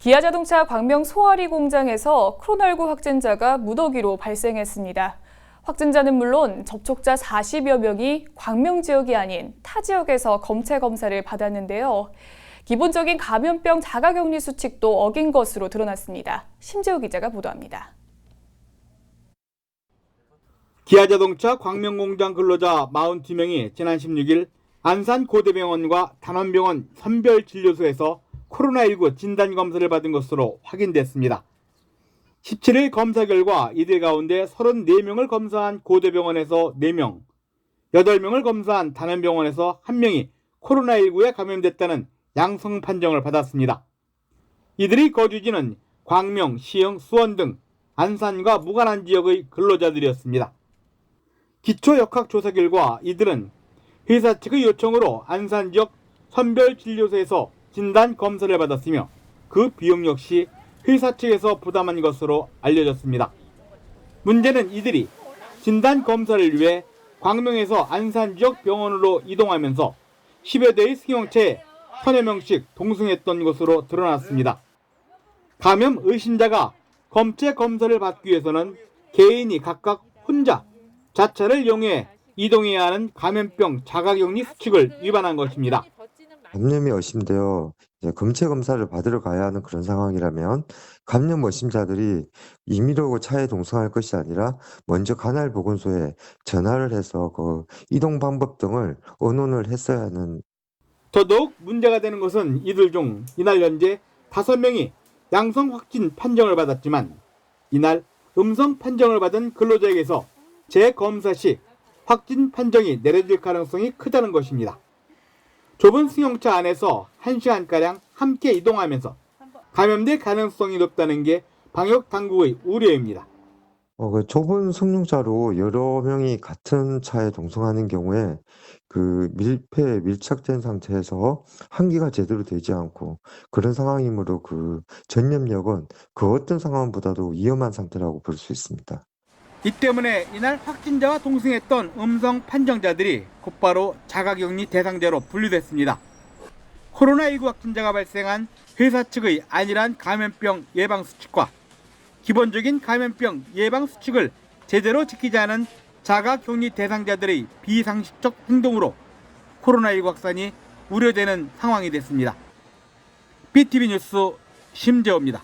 기아자동차 광명 소아리 공장에서 코로나19 확진자가 무더기로 발생했습니다. 확진자는 물론 접촉자 40여 명이 광명 지역이 아닌 타 지역에서 검체 검사를 받았는데요. 기본적인 감염병 자가격리 수칙도 어긴 것으로 드러났습니다. 심재호 기자가 보도합니다. 기아자동차 광명공장 근로자 42명이 지난 16일 안산고대병원과 단원병원 선별진료소에서 코로나19 진단검사를 받은 것으로 확인됐습니다. 17일 검사 결과 이들 가운데 34명을 검사한 고대병원에서 4명, 8명을 검사한 단원병원에서 1명이 코로나19에 감염됐다는 양성 판정을 받았습니다. 이들이 거주지는 광명, 시흥, 수원 등 안산과 무관한 지역의 근로자들이었습니다. 기초역학조사 결과 이들은 회사 측의 요청으로 안산 지역 선별진료소에서 진단검사를 받았으며 그 비용 역시 회사 측에서 부담한 것으로 알려졌습니다. 문제는 이들이 진단검사를 위해 광명에서 안산 지역 병원으로 이동하면서 10여 대의 승용차에 1000여 명씩 동승했던 것으로 드러났습니다. 감염 의심자가 검체 검사를 받기 위해서는 개인이 각각 혼자 자차를 이용해 이동해야 하는 감염병 자가격리 수칙을 위반한 것입니다. 감염이 의심되어 검체 검사를 받으러 가야 하는 그런 상황이라면 감염 의심자들이 임의로 차에 동승할 것이 아니라 먼저 관할 보건소에 전화를 해서 그 이동 방법 등을 의논을 했어야 하는. 더더욱 문제가 되는 것은 이들 중 이날 현재 5명이 양성 확진 판정을 받았지만 이날 음성 판정을 받은 근로자에게서 재검사 시 확진 판정이 내려질 가능성이 크다는 것입니다. 좁은 승용차 안에서 1시간가량 함께 이동하면서 감염될 가능성이 높다는 게 방역 당국의 우려입니다. 그 좁은 승용차로 여러 명이 같은 차에 동승하는 경우에 그 밀폐 밀착된 상태에서 환기가 제대로 되지 않고 그런 상황이므로 그 전염력은 그 어떤 상황보다도 위험한 상태라고 볼 수 있습니다. 이 때문에 이날 확진자와 동승했던 음성 판정자들이 곧바로 자가격리 대상자로 분류됐습니다. 코로나19 확진자가 발생한 회사 측의 안일한 감염병 예방 수칙과 기본적인 감염병 예방 수칙을 제대로 지키지 않은 자가격리 대상자들의 비상식적 행동으로 코로나19 확산이 우려되는 상황이 됐습니다. BTV 뉴스 심재호입니다.